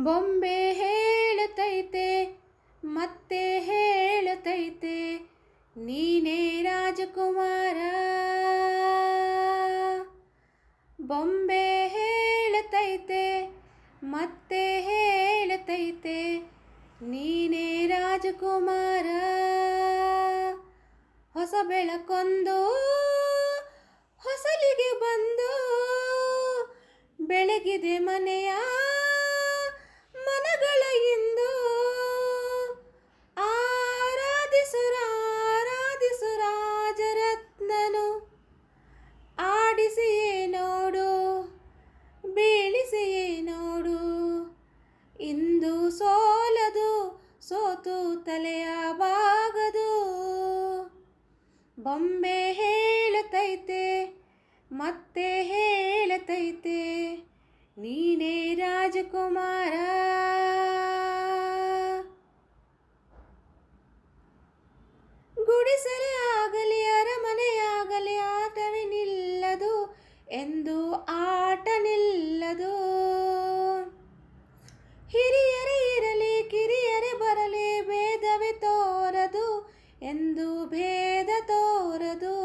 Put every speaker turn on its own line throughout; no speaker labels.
ಬೊಂಬೆ ಹೇಳುತ್ತೈತೆ ಮತ್ತೆ ಹೇಳುತ್ತೈತೆ ನೀನೇ ರಾಜಕುಮಾರ. ಬೊಂಬೆ ಹೇಳುತ್ತೈತೆ ಮತ್ತೆ ಹೇಳುತ್ತೈತೆ ನೀನೇ ರಾಜಕುಮಾರ. ಹೊಸ ಬೆಳಕೊಂದು ಹೊಸಲಿಗೆ ಬಂದು ಬೆಳಗಿದೆ ಮನೆಯ ಮನಗಳ ಇಂದು. ಆರಾಧಿಸು ರಾಜರತ್ನನು, ಆಡಿಸಿಯೇ ನೋಡು ಬೀಳಿಸಿಯೇ ನೋಡು. ಇಂದು ಸೋಲದು ಸೋತು ತಲೆಯ ಬಾಗದು. ಬೊಂಬೆ ಹೇಳುತ್ತೈತೆ ಮತ್ತೆ ಹೇಳುತ್ತೈತೆ ನೀನೇ ರಾಜಕುಮಾರ. ಗುಡಿಸಲೇ ಆಗಲಿ ಅರಮನೆಯಾಗಲಿ ಆಟವೇ ನಿಲ್ಲದು ಎಂದು ಆಟ ನಿಲ್ಲದು. ಹಿರಿಯರೇ ಇರಲಿ ಕಿರಿಯರೇ ಬರಲಿ ಭೇದವೇ ತೋರದು ಎಂದು ಭೇದ ತೋರದು.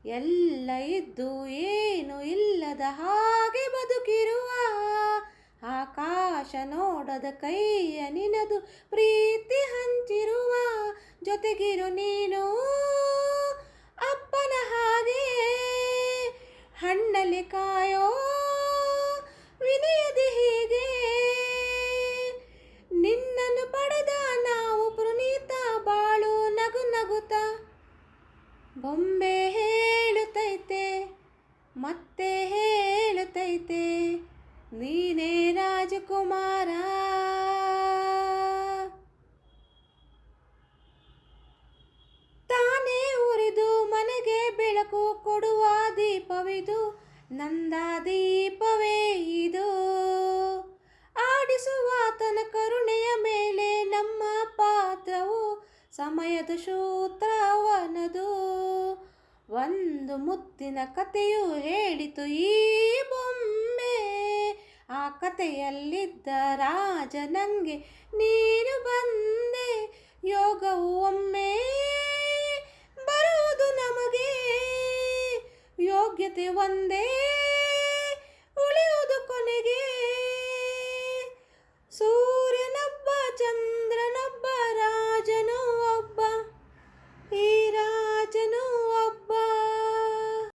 ಎಲ್ಲ ಇದ್ದು ಏನು ಇಲ್ಲದ ಹಾಗೆ ಬದುಕಿರುವ ಆಕಾಶ ನೋಡದ ಕೈಯ ನಿನದು ಪ್ರೀತಿ ಹಂಚಿರುವ. ಜೊತೆಗಿರು ನೀನು ಅಪ್ಪನ ಹಾಗೆ ಹಣ್ಣಲ್ಲಿ ಕಾಯೋ ವಿನಯದಿ ಹೀಗೆ. ನಿನ್ನನ್ನು ಪಡೆದ ನಾವು ಪುನೀತ ಬಾಳು ನಗು ನಗುತ್ತ. ಬೊಂಬೆ ಹೇಳುತ್ತೈತೆ ಮತ್ತೆ ಹೇಳುತ್ತೈತೆ ನೀನೇ ರಾಜಕುಮಾರ. ತಾನೇ ಉರಿದು ಮನೆಗೆ ಬೆಳಕು ಕೊಡುವ ದೀಪವಿದು, ನಂದ ದೀಪವೇ ಇದು. ಆಡಿಸುವಾತನ ಕರುಣೆಯ ಮೇಲೆ ನಮ್ಮ ಪಾತ್ರವು, ಸಮಯದ ಸೂತ್ರವನದು. ಒಂದು ಮುತ್ತಿನ ಕಥೆಯು ಹೇಳಿತು ಈ ಬೊಂಬೆ, ಆ ಕಥೆಯಲ್ಲಿದ್ದ ರಾಜ ನಂಗೆ ನೀನು ಬಂದೆ. ಯೋಗವು ಒಮ್ಮೆ ಬರುವುದು ನಮಗೆ, ಯೋಗ್ಯತೆ ಒಂದೇ